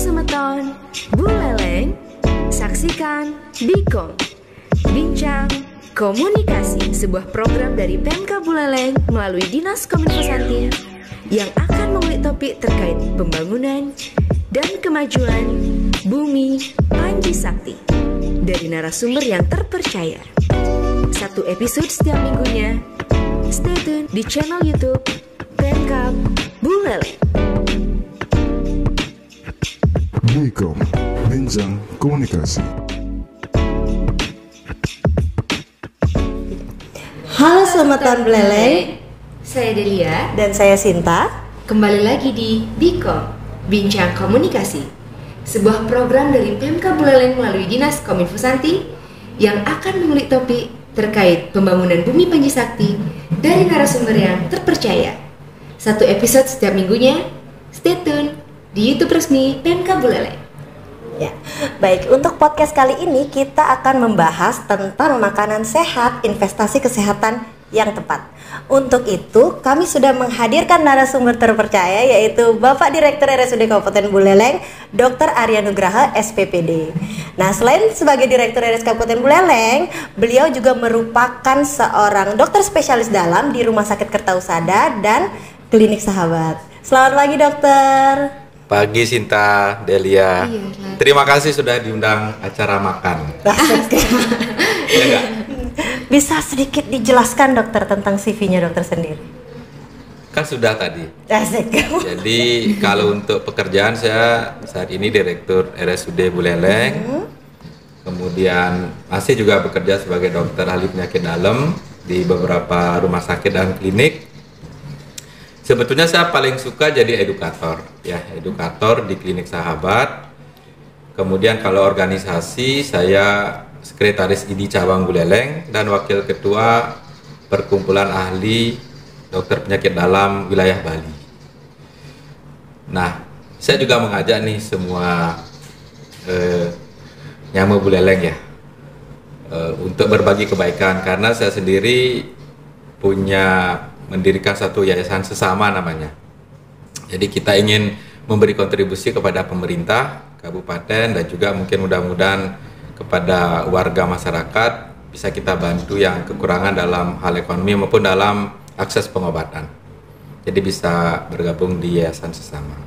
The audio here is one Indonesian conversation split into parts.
Semeton Buleleng. Saksikan Bikom Bincang Komunikasi, sebuah program dari Pemka Buleleng melalui Dinas Kominfo yang akan mengulik topik terkait pembangunan dan kemajuan Bumi Panji Sakti dari narasumber yang terpercaya. Satu episode setiap minggunya. Stay tune di channel YouTube Pemka Buleleng. Bikom Bincang Komunikasi. Halo Semeton Buleleng, Saya Delia. dan saya Sinta. Kembali lagi di Bikom Bincang Komunikasi, sebuah program dari Pemka Buleleng melalui Dinas Kominfo yang akan mengulik topik terkait pembangunan Bumi Panji Sakti dari narasumber yang terpercaya. Satu episode setiap minggunya. Stay tune di YouTube resmi Pemka Buleleng. Ya, baik, untuk podcast kali ini kita akan membahas tentang makanan sehat, investasi kesehatan yang tepat. Untuk itu, kami sudah menghadirkan narasumber terpercaya, yaitu Bapak Direktur RSUD Kabupaten Buleleng, Dr. Arya Nugraha, SPPD. Nah, selain sebagai Direktur RS Kabupaten Buleleng, beliau juga merupakan seorang dokter spesialis dalam di Rumah Sakit Kertausada dan Klinik Sahabat. Selamat pagi, dokter. Pagi Sinta, Delia. Terima kasih sudah diundang acara makan. Ya enggak? Bisa sedikit dijelaskan dokter tentang CV-nya dokter sendiri? Kan sudah tadi. Asik. Jadi kalau untuk pekerjaan saya saat ini Direktur RSUD Buleleng. Kemudian masih juga bekerja sebagai dokter ahli penyakit dalam di beberapa rumah sakit dan klinik. Sebetulnya saya paling suka jadi edukator, ya, edukator di Klinik Sahabat. Kemudian kalau organisasi, saya Sekretaris ID Cabang Buleleng dan Wakil Ketua Perkumpulan Ahli Dokter Penyakit Dalam Wilayah Bali. Nah, saya juga mengajak nih semua Nyama Buleleng ya, untuk berbagi kebaikan, karena saya sendiri mendirikan satu yayasan sesama namanya. Jadi kita ingin memberi kontribusi kepada pemerintah, kabupaten, dan juga mungkin mudah-mudahan kepada warga masyarakat bisa kita bantu yang kekurangan dalam hal ekonomi maupun dalam akses pengobatan. Jadi bisa bergabung di yayasan sesama.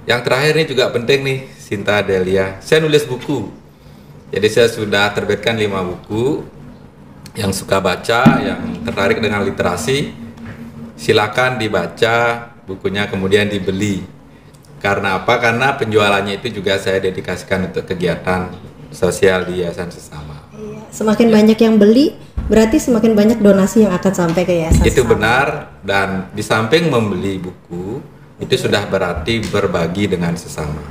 Yang terakhir ini juga penting nih, Sinta, Delia. Saya nulis buku. Jadi saya sudah terbitkan 5 buku. Yang suka baca, yang tertarik dengan literasi, silakan dibaca bukunya, kemudian dibeli. Karena apa? Karena penjualannya itu juga saya dedikasikan untuk kegiatan sosial di yayasan sesama. Iya, semakin banyak yang beli, berarti semakin banyak donasi yang akan sampai ke yayasan Itu sesama. benar, dan di samping membeli buku, itu sudah berarti berbagi dengan sesama.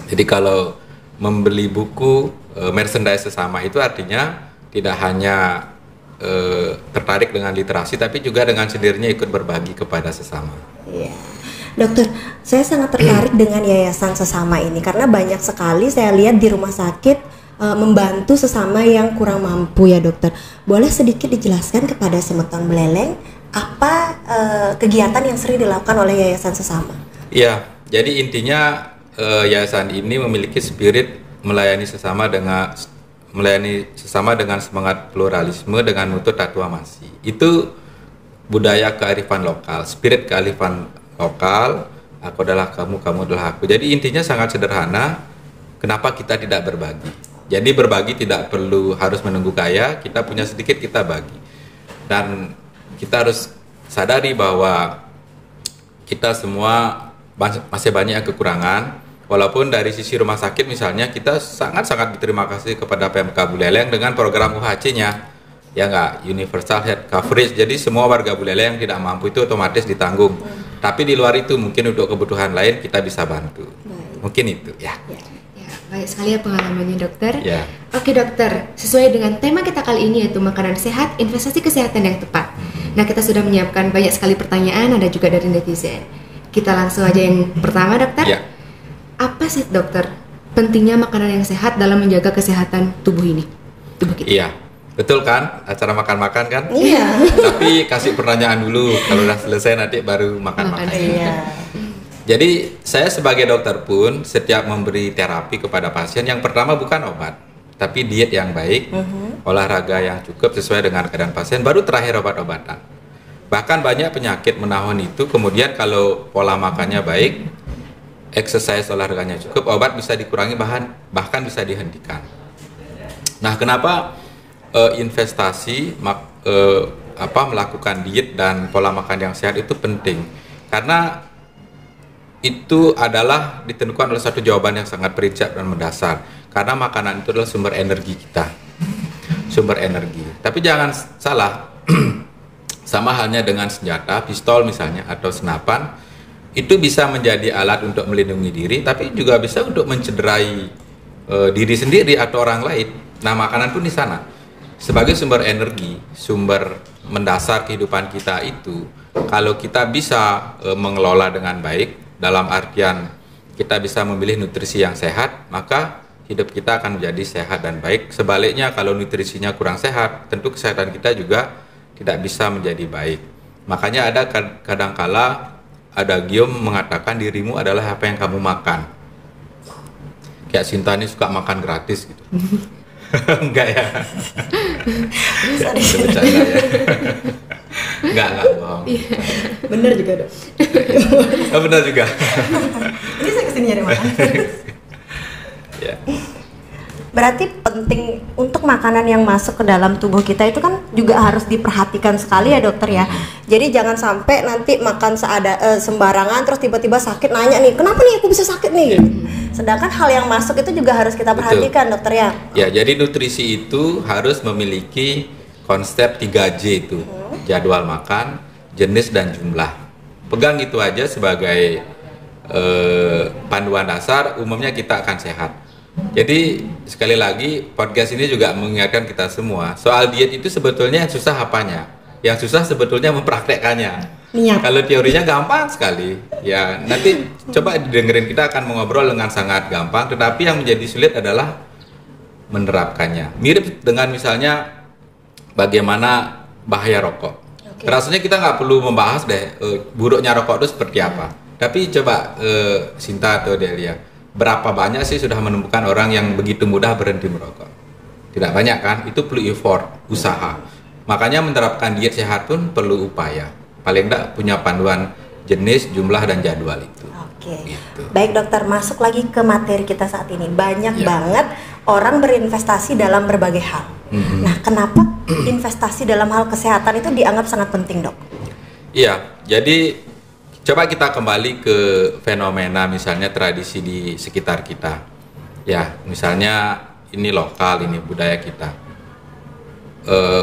Jadi kalau membeli buku, merchandise sesama itu artinya tidak hanya tertarik dengan literasi, tapi juga dengan sendirinya ikut berbagi kepada sesama. Iya. Dokter, saya sangat tertarik dengan yayasan sesama ini karena banyak sekali saya lihat di rumah sakit membantu sesama yang kurang mampu ya dokter. Boleh sedikit dijelaskan kepada Semeton Buleleng apa kegiatan yang sering dilakukan oleh yayasan sesama? Iya, jadi intinya yayasan ini memiliki spirit melayani sesama dengan semangat pluralisme dengan mutu tatuamasi. Itu budaya kearifan lokal, spirit kearifan lokal. Aku adalah kamu, kamu adalah aku. Jadi intinya sangat sederhana. Kenapa kita tidak berbagi? Jadi berbagi tidak perlu harus menunggu kaya. Kita punya sedikit, kita bagi. Dan kita harus sadari bahwa kita semua masih banyak kekurangan. Walaupun dari sisi rumah sakit misalnya kita sangat-sangat berterima kasih kepada Pemka Buleleng dengan program UHC-nya, ya enggak, Universal Health Coverage. Jadi semua warga Buleleng yang tidak mampu itu otomatis ditanggung. Tapi di luar itu mungkin untuk kebutuhan lain kita bisa bantu. Mungkin itu ya. Ya, baik sekali ya pengalamannya dokter. Ya. Oke dokter, sesuai dengan tema kita kali ini yaitu makanan sehat, investasi kesehatan yang tepat. Nah, kita sudah menyiapkan banyak sekali pertanyaan, ada juga dari netizen. Kita langsung aja yang pertama dokter. Ya. Apa sih dokter pentingnya makanan yang sehat dalam menjaga kesehatan tubuh kita? Iya, betul kan? Acara makan-makan kan? Iya. Tapi kasih pertanyaan dulu. Kalau udah selesai nanti baru makan-makan. Iya. Jadi saya sebagai dokter pun setiap memberi terapi kepada pasien, yang pertama bukan obat, tapi diet yang baik, olahraga yang cukup sesuai dengan keadaan pasien, baru terakhir obat-obatan. Bahkan banyak penyakit menahun itu, kemudian kalau pola makannya baik, exercise olahraganya cukup, obat bisa dikurangi, bahkan bisa dihentikan. Nah, kenapa investasi melakukan diet dan pola makan yang sehat itu penting? Karena itu adalah ditentukan oleh satu jawaban yang sangat prinsip dan mendasar. Karena makanan itu adalah sumber energi kita, sumber energi. Tapi jangan salah, sama halnya dengan senjata, pistol misalnya atau senapan, itu bisa menjadi alat untuk melindungi diri, tapi juga bisa untuk mencederai diri sendiri atau orang lain. Nah, makanan pun di sana sebagai sumber energi, sumber mendasar kehidupan kita itu, kalau kita bisa mengelola dengan baik, dalam artian kita bisa memilih nutrisi yang sehat, maka hidup kita akan menjadi sehat dan baik. Sebaliknya, kalau nutrisinya kurang sehat, tentu kesehatan kita juga tidak bisa menjadi baik. Makanya ada kadangkala adagium mengatakan dirimu adalah apa yang kamu makan. Kayak Sinta ini suka makan gratis gitu. Enggak ya? Bercanda ya? Enggak bohong. Bener juga dok. Oh, benar juga. Ini saya kesini nyari makan. Ya. Berarti penting untuk makanan yang masuk ke dalam tubuh kita itu kan juga harus diperhatikan sekali ya dokter ya. Jadi jangan sampai nanti makan sembarangan terus tiba-tiba sakit, nanya nih kenapa nih aku bisa sakit nih. Sedangkan hal yang masuk itu juga harus kita perhatikan. Betul. Dokter ya. Ya, jadi nutrisi itu harus memiliki konsep 3J itu. Jadwal makan, jenis dan jumlah. Pegang itu aja sebagai panduan dasar, umumnya kita akan sehat. Jadi sekali lagi podcast ini juga mengingatkan kita semua, soal diet itu sebetulnya yang susah apanya? Yang susah sebetulnya mempraktekkannya. Kalau teorinya gampang sekali, ya nanti coba didengerin, kita akan mengobrol dengan sangat gampang, tetapi yang menjadi sulit adalah menerapkannya. Mirip dengan misalnya bagaimana bahaya rokok. Rasanya kita nggak perlu membahas deh buruknya rokok itu seperti apa. Tapi coba Sinta atau Delia, berapa banyak sih sudah menemukan orang yang begitu mudah berhenti merokok? Tidak banyak kan? Itu perlu effort, usaha. Makanya menerapkan diet sehat pun perlu upaya. Paling tidak punya panduan jenis, jumlah, dan jadwal itu. Oke. Gitu. Baik dokter, masuk lagi ke materi kita saat ini. Banyak banget orang berinvestasi dalam berbagai hal. Nah, kenapa investasi dalam hal kesehatan itu dianggap sangat penting, dok? Iya, jadi coba kita kembali ke fenomena misalnya tradisi di sekitar kita. Ya, misalnya ini lokal, ini budaya kita.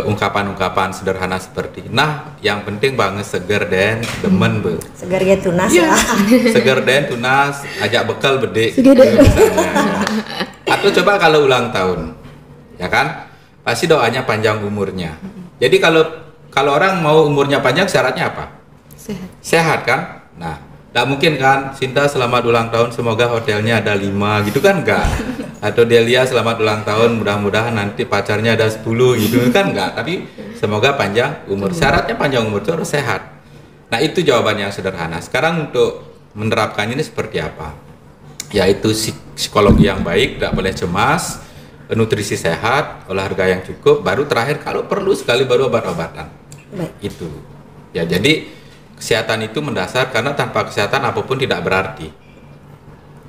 Ungkapan-ungkapan sederhana seperti, nah yang penting banget seger den, demen be. Seger ya tunas ya. Seger den, tunas, ajak bekal bedek. Gitu, atau coba kalau ulang tahun, ya kan? Pasti doanya panjang umurnya. Jadi kalau orang mau umurnya panjang, syaratnya apa? Sehat kan? Nah, tak mungkin kan Sinta selamat ulang tahun, semoga hotelnya ada 5 gitu kan, enggak? Atau Delia selamat ulang tahun, mudah-mudahan nanti pacarnya ada 10 gitu kan, enggak? Tapi semoga panjang umur. Syaratnya panjang umur itu harus sehat. Nah, itu jawaban yang sederhana. Sekarang untuk menerapkannya ini seperti apa? Yaitu psikologi yang baik, tidak boleh cemas, nutrisi sehat, olahraga yang cukup, baru terakhir kalau perlu sekali baru obat-obatan. Itu. Ya, jadi kesehatan itu mendasar, karena tanpa kesehatan apapun tidak berarti.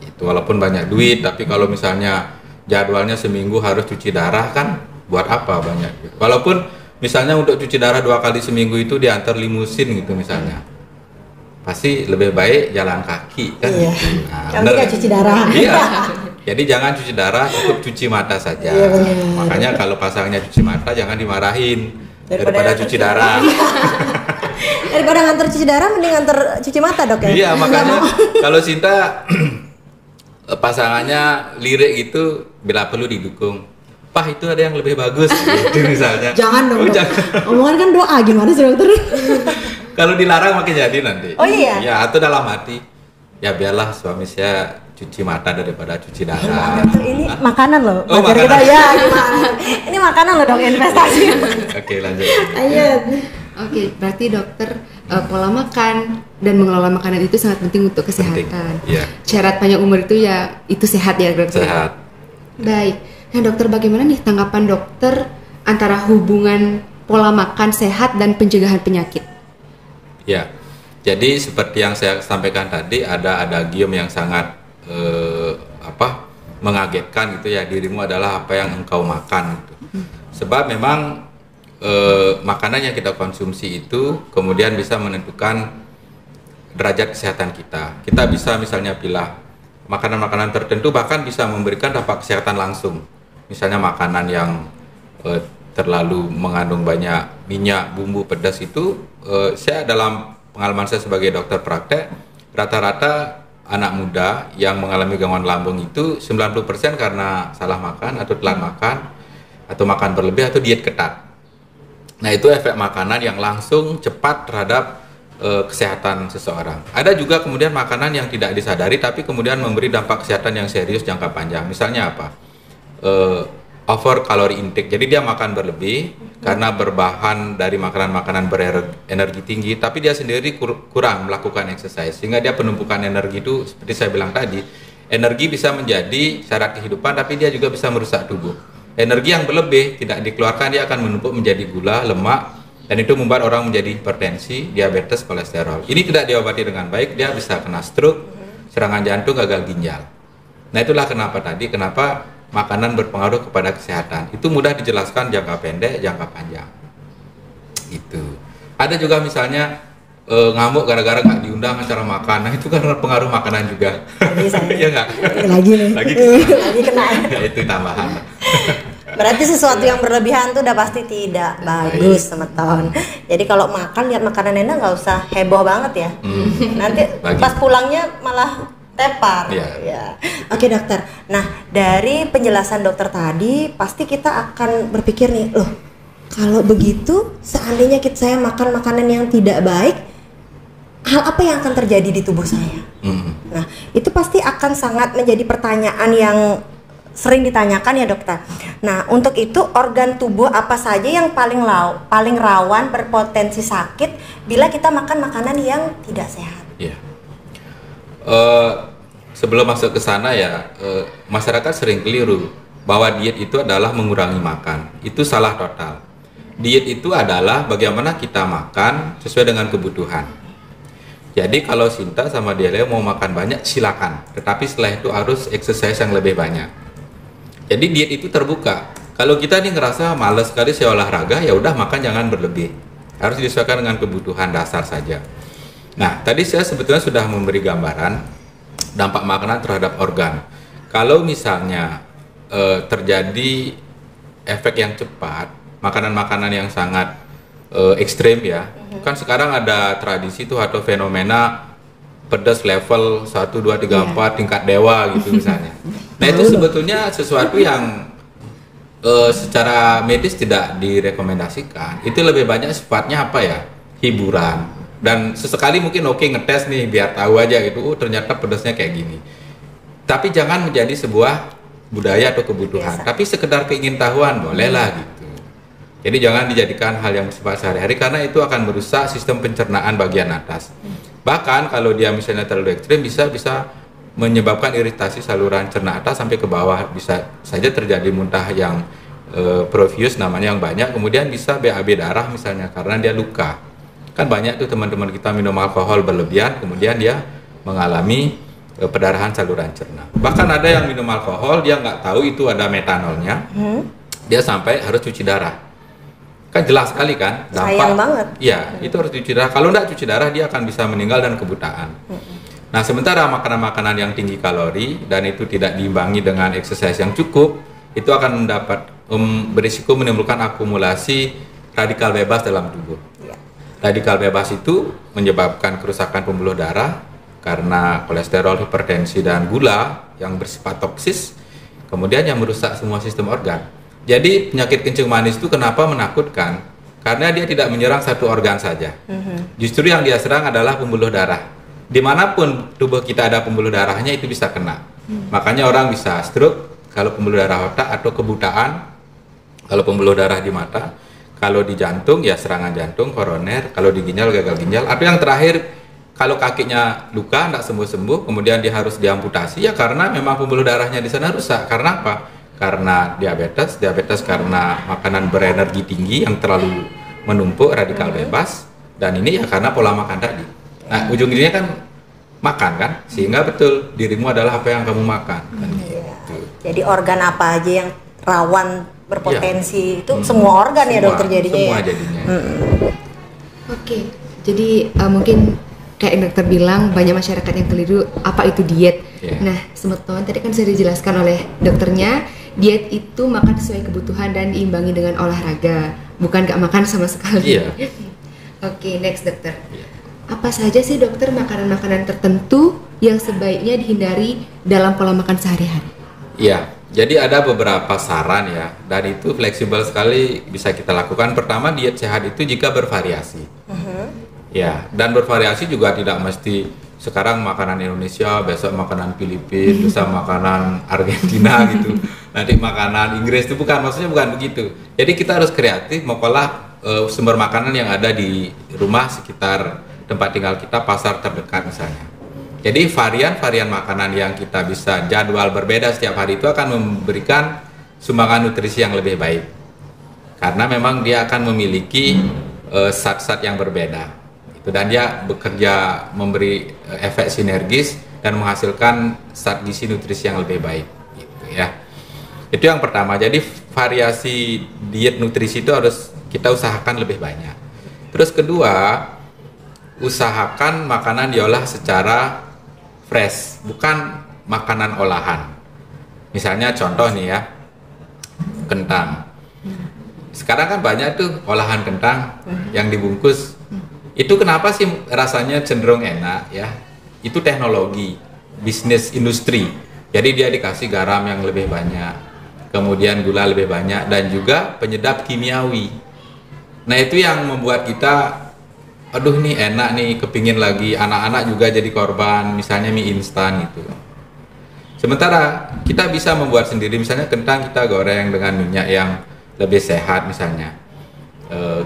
Itu walaupun banyak duit, tapi kalau misalnya jadwalnya seminggu harus cuci darah, kan buat apa banyak duit. Walaupun misalnya untuk cuci darah 2 kali seminggu itu diantar limusin gitu misalnya, pasti lebih baik jalan kaki kan. Iya. Nah, kamu tidak cuci darah. Iya. Jadi jangan cuci darah, cukup cuci mata saja. Iya, makanya kalau pasangannya cuci mata jangan dimarahin daripada cuci darah. Daripada nganter cuci darah, mending nganter cuci mata, dok ya. Iya, makanya kalau Sinta pasangannya lirik gitu, bila perlu didukung. Pak, itu ada yang lebih bagus gitu misalnya. Jangan dong. Omongan kan doa, gimana sih dokter? Kalau dilarang makin jadi nanti. Oh iya. Ya, atau dalam hati, ya biarlah suami saya cuci mata daripada cuci darah. Dokter, ini makanan loh. Oh, makanan. Kita ya gimana? Ini makanan loh dok, investasi. Oke, lanjut. Ayo. Oke, berarti dokter pola makan dan mengelola makanan itu sangat penting untuk kesehatan. Iya. Syarat panjang umur itu ya itu sehat ya dokter. Sehat. Baik. Nah dokter, bagaimana nih tanggapan dokter antara hubungan pola makan sehat dan pencegahan penyakit? Ya. Jadi seperti yang saya sampaikan tadi, ada adagium yang sangat mengagetkan gitu ya, dirimu adalah apa yang engkau makan gitu. Sebab memang makanan yang kita konsumsi itu kemudian bisa menentukan derajat kesehatan kita. Kita bisa misalnya pilih makanan-makanan tertentu, bahkan bisa memberikan dampak kesehatan langsung. Misalnya makanan yang terlalu mengandung banyak minyak, bumbu, pedas itu, saya dalam pengalaman saya sebagai dokter praktek, rata-rata anak muda yang mengalami gangguan lambung itu 90% karena salah makan atau telat makan atau makan berlebih atau diet ketat. Nah, itu efek makanan yang langsung cepat terhadap kesehatan seseorang. Ada juga kemudian makanan yang tidak disadari tapi kemudian memberi dampak kesehatan yang serius jangka panjang. Misalnya apa? Over calorie intake. Jadi dia makan berlebih karena berbahan dari makanan-makanan berenergi tinggi, tapi dia sendiri kurang melakukan exercise, sehingga dia penumpukan energi itu seperti saya bilang tadi, energi bisa menjadi syarat kehidupan, tapi dia juga bisa merusak tubuh. Energi yang berlebih tidak dikeluarkan, dia akan menumpuk menjadi gula, lemak, dan itu membuat orang menjadi hipertensi, diabetes, kolesterol. Ini tidak diobati dengan baik, dia bisa kena stroke, serangan jantung, gagal ginjal. Nah, itulah kenapa makanan berpengaruh kepada kesehatan. Itu mudah dijelaskan jangka pendek, jangka panjang. Itu. Ada juga misalnya ngamuk gara-gara nggak diundang acara makan. Nah, itu karena pengaruh makanan juga. Iya nggak? Lagi nih. Lagi kena. Ya, itu tambahan. Berarti sesuatu yang berlebihan tuh udah pasti tidak bagus, teman-teman. Jadi kalau makan lihat makanan enak nggak usah heboh banget ya. Nanti pas pulangnya malah tepar. Ya. Oke dokter. Nah, dari penjelasan dokter tadi pasti kita akan berpikir nih, loh, kalau begitu seandainya saya makan makanan yang tidak baik, hal apa yang akan terjadi di tubuh saya? Nah, itu pasti akan sangat menjadi pertanyaan yang sering ditanyakan ya dokter. Nah, untuk itu organ tubuh apa saja yang paling rawan berpotensi sakit bila kita makan makanan yang tidak sehat? Iya. Sebelum masuk ke sana ya, masyarakat sering keliru bahwa diet itu adalah mengurangi makan. Itu salah total. Diet itu adalah bagaimana kita makan sesuai dengan kebutuhan. Jadi kalau Sinta sama Delia mau makan banyak silakan, tetapi setelah itu harus exercise yang lebih banyak. Jadi diet itu terbuka. Kalau kita nih ngerasa malas sekali saya olahraga, ya udah makan jangan berlebih. Harus disesuaikan dengan kebutuhan dasar saja. Nah, tadi saya sebetulnya sudah memberi gambaran dampak makanan terhadap organ. Kalau misalnya terjadi efek yang cepat, makanan-makanan yang sangat ekstrim ya. Kan sekarang ada tradisi tuh atau fenomena pedas level 1, 2, 3, 4 tingkat dewa gitu misalnya. Nah, itu sebetulnya sesuatu yang secara medis tidak direkomendasikan. Itu lebih banyak sifatnya apa ya? Hiburan. Dan sesekali mungkin ngetes nih biar tahu aja gitu, ternyata pedasnya kayak gini. Tapi jangan menjadi sebuah budaya atau kebutuhan. Tapi sekedar keingintahuan bolehlah gitu. Jadi jangan dijadikan hal yang bersifat sehari-hari karena itu akan merusak sistem pencernaan bagian atas. Bahkan kalau dia misalnya terlalu ekstrim bisa menyebabkan iritasi saluran cerna atas sampai ke bawah, bisa saja terjadi muntah yang profuse namanya yang banyak, kemudian bisa BAB darah misalnya karena dia luka. Kan banyak tuh teman-teman kita minum alkohol berlebihan kemudian dia mengalami perdarahan saluran cerna. Bahkan ada yang minum alkohol dia nggak tahu itu ada metanolnya, dia sampai harus cuci darah. Kan jelas sekali kan dampak. Sayang banget. Iya, itu harus cuci darah. Kalau nggak cuci darah dia akan bisa meninggal dan kebutaan. Nah, sementara makanan-makanan yang tinggi kalori dan itu tidak diimbangi dengan exercise yang cukup, itu akan berisiko menimbulkan akumulasi radikal bebas dalam tubuh. Radikal bebas itu menyebabkan kerusakan pembuluh darah karena kolesterol, hipertensi, dan gula yang bersifat toksis, kemudian yang merusak semua sistem organ. Jadi penyakit kencing manis itu kenapa menakutkan? Karena dia tidak menyerang satu organ saja. Justru yang dia serang adalah pembuluh darah. Dimanapun tubuh kita ada pembuluh darahnya itu bisa kena. Makanya orang bisa stroke kalau pembuluh darah otak, atau kebutaan kalau pembuluh darah di mata. Kalau di jantung ya serangan jantung, koroner. Kalau di ginjal gagal ginjal. Atau yang terakhir, kalau kakinya luka nggak sembuh-sembuh, kemudian dia harus diamputasi ya karena memang pembuluh darahnya di sana rusak. Karena apa? Karena diabetes karena makanan berenergi tinggi yang terlalu menumpuk, radikal bebas, dan ini ya karena pola makan tadi. Nah, ujung-ujungnya kan makan kan, sehingga betul dirimu adalah apa yang kamu makan. Kan gitu. Jadi organ apa aja yang rawan berpotensi itu semua organ ya dokter jadinya. Semua ya? jadinya. Oke, jadi mungkin kayak dokter bilang banyak masyarakat yang keliru apa itu diet. Nah, teman-teman tadi kan sudah dijelaskan oleh dokternya, diet itu makan sesuai kebutuhan dan diimbangi dengan olahraga, bukan gak makan sama sekali. Oke, next dokter. Apa saja sih dokter makanan-makanan tertentu yang sebaiknya dihindari dalam pola makan sehari-hari? Iya, jadi ada beberapa saran ya, dan itu fleksibel sekali bisa kita lakukan. Pertama, diet sehat itu jika bervariasi. Ya, dan bervariasi juga tidak mesti sekarang makanan Indonesia, besok makanan Filipina, besok makanan Argentina gitu. Nanti makanan Inggris, itu maksudnya bukan begitu. Jadi kita harus kreatif mengolah sumber makanan yang ada di rumah sekitar tempat tinggal kita, pasar terdekat misalnya. Jadi varian-varian makanan yang kita bisa jadwal berbeda setiap hari itu akan memberikan sumbangan nutrisi yang lebih baik. Karena memang dia akan memiliki zat-zat yang berbeda. Dan dia bekerja memberi efek sinergis dan menghasilkan zat gizi nutrisi yang lebih baik gitu ya. Itu yang pertama. Jadi variasi diet nutrisi itu harus kita usahakan lebih banyak. Terus kedua, usahakan makanan diolah secara fresh, bukan makanan olahan. Misalnya contoh nih ya, kentang. Sekarang kan banyak tuh olahan kentang yang dibungkus. Itu kenapa sih rasanya cenderung enak ya? Itu teknologi, bisnis industri. Jadi dia dikasih garam yang lebih banyak, kemudian gula lebih banyak, dan juga penyedap kimiawi. Nah itu yang membuat kita, aduh nih enak nih, kepingin lagi. Anak-anak juga jadi korban, misalnya mie instan gitu. Sementara kita bisa membuat sendiri, misalnya kentang kita goreng dengan minyak yang lebih sehat misalnya.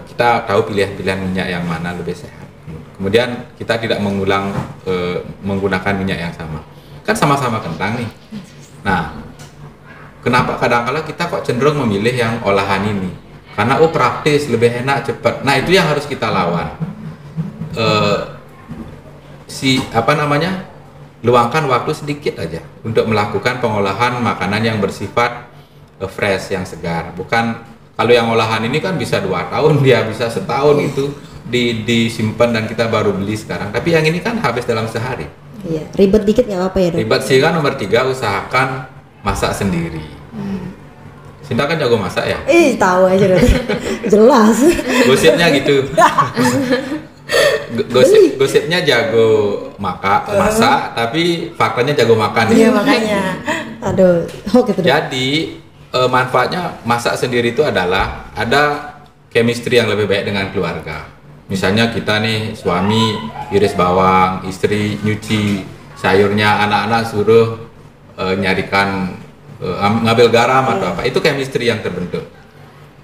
Kita tahu pilihan-pilihan minyak yang mana lebih sehat. Kemudian kita tidak mengulang menggunakan minyak yang sama. Kan sama-sama kentang nih. Nah, kenapa kadang-kala kita kok cenderung memilih yang olahan ini? Karena praktis, lebih enak, cepat. Nah, itu yang harus kita lawan. Luangkan waktu sedikit aja untuk melakukan pengolahan makanan yang bersifat fresh, yang segar. Bukan kalau yang olahan ini kan bisa 2 tahun, dia bisa setahun itu disimpan dan kita baru beli sekarang. Tapi yang ini kan habis dalam sehari. Iya, ribet dikit nggak apa-apa ya dok? Ribet sih kan. Nomor 3, usahakan masak sendiri. Sinta kan jago masak ya? Tahu aja dok. Jelas. Gosipnya gitu. Gosipnya jago masak, tapi faktanya jago makan. Iya makanya. Aduh, hoax itu dok. Jadi manfaatnya masak sendiri itu adalah ada chemistry yang lebih baik dengan keluarga. Misalnya kita nih suami iris bawang, istri nyuci sayurnya, anak-anak suruh nyarikan ngambil garam atau apa. Itu chemistry yang terbentuk.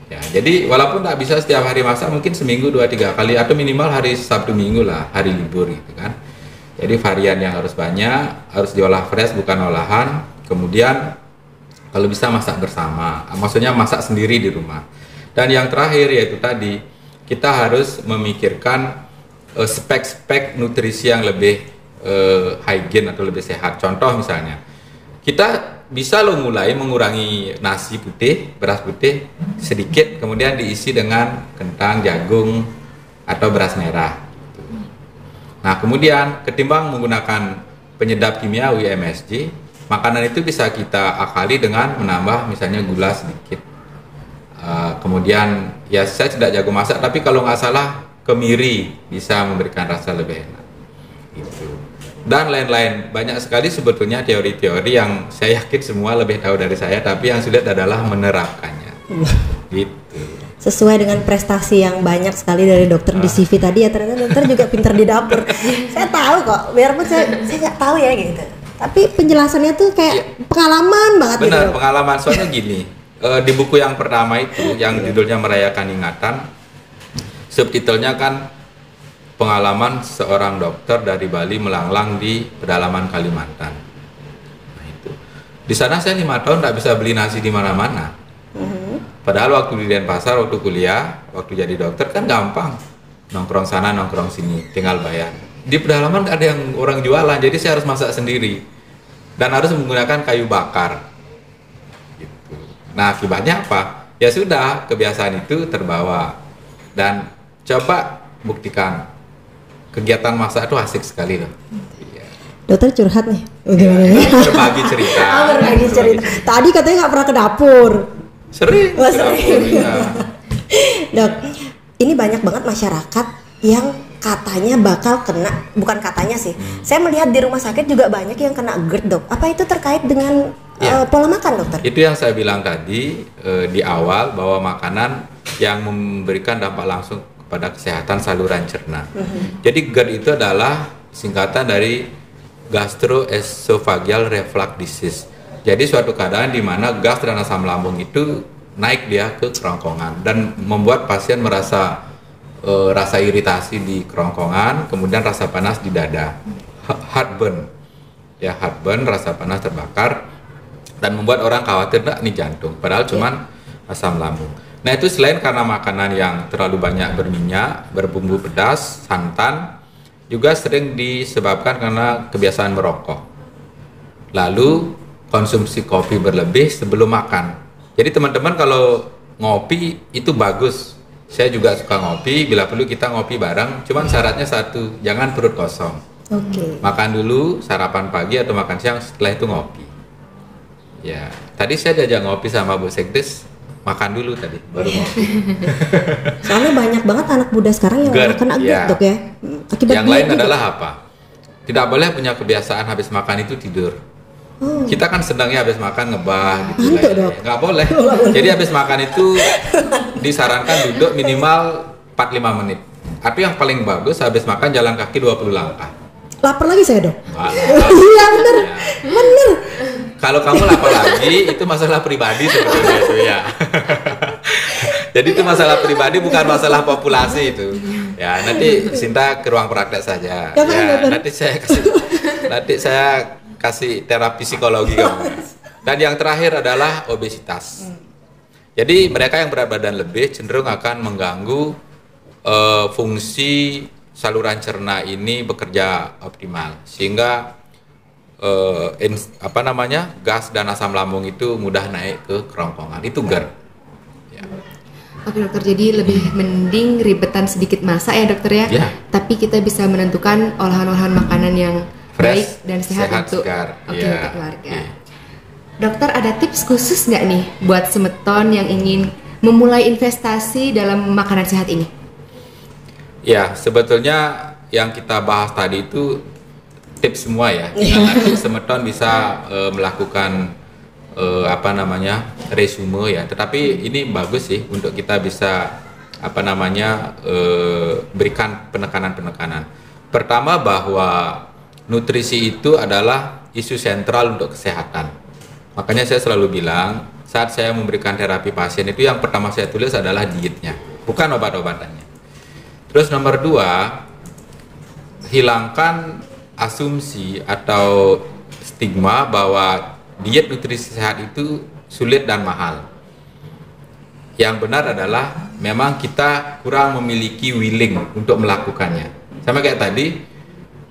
Ya, jadi walaupun tak bisa setiap hari masak, mungkin seminggu 2-3 kali atau minimal hari Sabtu Minggu lah, hari libur gitu kan. Jadi varian yang harus banyak, harus diolah fresh bukan olahan. Kemudian kalau bisa masak bersama, maksudnya masak sendiri di rumah. Dan yang terakhir yaitu tadi, kita harus memikirkan spek-spek nutrisi yang lebih hygiene atau lebih sehat. Contoh misalnya, kita bisa mulai mengurangi nasi putih, beras putih sedikit, kemudian diisi dengan kentang, jagung, atau beras merah. Nah kemudian ketimbang menggunakan penyedap kimiawi MSG, makanan itu bisa kita akali dengan menambah misalnya gula sedikit. Kemudian ya saya tidak jago masak, tapi kalau nggak salah kemiri bisa memberikan rasa lebih enak. Gitu. Dan lain-lain, banyak sekali sebetulnya teori-teori yang saya yakin semua lebih tahu dari saya, tapi yang sulit adalah menerapkannya. Gitu. Sesuai dengan prestasi yang banyak sekali dari dokter di CV tadi ya, ternyata dokter juga pintar di dapur. Saya tahu kok, biarpun saya nggak tahu ya gitu. Tapi penjelasannya tuh kayak pengalaman banget. Benar, gitu. pengalaman. Soalnya gini, di buku yang pertama itu yang judulnya Merayakan Ingatan, subtitlenya kan pengalaman seorang dokter dari Bali melanglang di pedalaman Kalimantan. Nah, itu. Di sana saya 5 tahun nggak bisa beli nasi di mana-mana. Padahal waktu di Denpasar, waktu kuliah, waktu jadi dokter kan gampang. Nongkrong sana, nongkrong sini, tinggal bayar. Di pedalaman nggak ada yang orang jualan, jadi saya harus masak sendiri. Dan harus menggunakan kayu bakar. Gitu. Nah, akibatnya apa? Ya sudah, kebiasaan itu terbawa. Dan coba buktikan. Kegiatan masak itu asik sekali loh. Dokter curhat nih, bagaimana? Berbagi cerita. Berbagi cerita. Tadi katanya nggak pernah ke dapur. Sering. Wah, sering. Ya. Dok, ini banyak banget masyarakat yang katanya bakal kena, bukan katanya sih. Saya melihat di rumah sakit juga banyak yang kena GERD, Dok. Apa itu terkait dengan pola makan, Dokter? Itu yang saya bilang tadi di awal, bahwa makanan yang memberikan dampak langsung pada kesehatan saluran cerna. Jadi GERD itu adalah singkatan dari gastroesophageal reflux disease. Jadi suatu keadaan di mana gas dan asam lambung itu naik dia ke kerongkongan dan membuat pasien merasa rasa iritasi di kerongkongan, kemudian rasa panas di dada, heartburn, ya heartburn, rasa panas terbakar, dan membuat orang khawatir nih jantung. Padahal cuman asam lambung. Nah itu selain karena makanan yang terlalu banyak berminyak, berbumbu pedas, santan, juga sering disebabkan karena kebiasaan merokok. Lalu konsumsi kopi berlebih sebelum makan. Jadi teman-teman kalau ngopi itu bagus. Saya juga suka ngopi, bila perlu kita ngopi bareng. Cuman syaratnya satu, jangan perut kosong. Makan dulu, sarapan pagi atau makan siang, setelah itu ngopi. Ya, tadi saya diajak ngopi sama Bu Sekdes. Makan dulu tadi, baru ngopi. Soalnya banyak banget anak muda sekarang yang kena GERD, Dok ya. Akibat yang lain adalah apa? Tidak boleh punya kebiasaan habis makan itu tidur. Kita kan sedangnya habis makan ngebah gitu. Nggak boleh. Jadi habis makan itu disarankan duduk minimal 45 menit. Tapi yang paling bagus habis makan jalan kaki 20 langkah. Lapar lagi saya, Dok. Iya bener. Bener. Kalau kamu lapar lagi, itu masalah pribadi sebetulnya itu ya. Jadi itu masalah pribadi, bukan masalah populasi itu. Ya nanti Sinta ke ruang praktek saja. Ya, nanti saya kasih terapi psikologi kamu. Dan yang terakhir adalah obesitas. Jadi mereka yang berat badan lebih cenderung akan mengganggu fungsi saluran cerna ini bekerja optimal, sehingga gas dan asam lambung itu mudah naik ke kerongkongan. Itu GERD. Ya. Oke dokter, jadi lebih mending ribetan sedikit masak ya dokter ya. Tapi kita bisa menentukan olahan-olahan makanan yang baik dan sehat untuk keluarga. Dokter, ada tips khusus nggak nih buat semeton yang ingin memulai investasi dalam makanan sehat ini? Ya, sebetulnya yang kita bahas tadi itu tips semua ya. Nanti semeton bisa melakukan resume ya. Tetapi ini bagus sih untuk kita bisa berikan penekanan-penekanan. Pertama, bahwa nutrisi itu adalah isu sentral untuk kesehatan. Makanya saya selalu bilang, saat saya memberikan terapi pasien itu yang pertama saya tulis adalah dietnya, bukan obat-obatannya. Terus nomor 2, hilangkan asumsi atau stigma bahwa diet nutrisi sehat itu sulit dan mahal. Yang benar adalah memang kita kurang memiliki willing untuk melakukannya. Sama kayak tadi,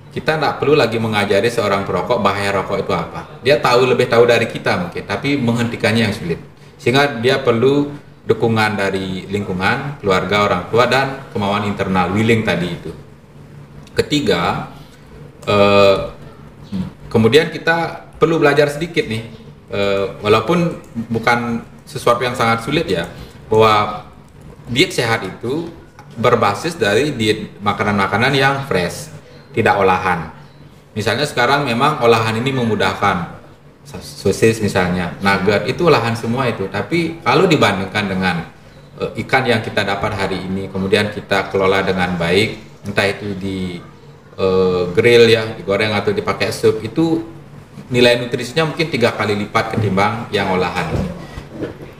kita tidak perlu lagi mengajari seorang perokok bahaya rokok itu apa. Dia lebih tahu dari kita mungkin, tapi menghentikannya yang sulit. Sehingga dia perlu dukungan dari lingkungan, keluarga, orang tua, dan kemauan internal, willing tadi itu. Ketiga, kemudian kita perlu belajar sedikit nih, walaupun bukan sesuatu yang sangat sulit ya, bahwa diet sehat itu berbasis dari diet makanan-makanan yang fresh, tidak olahan. Misalnya sekarang memang olahan ini memudahkan, sosis misalnya, nugget itu olahan semua itu. Tapi kalau dibandingkan dengan ikan yang kita dapat hari ini, kemudian kita kelola dengan baik, entah itu di grill ya, digoreng atau dipakai sup, itu nilai nutrisinya mungkin 3 kali lipat ketimbang yang olahan ini.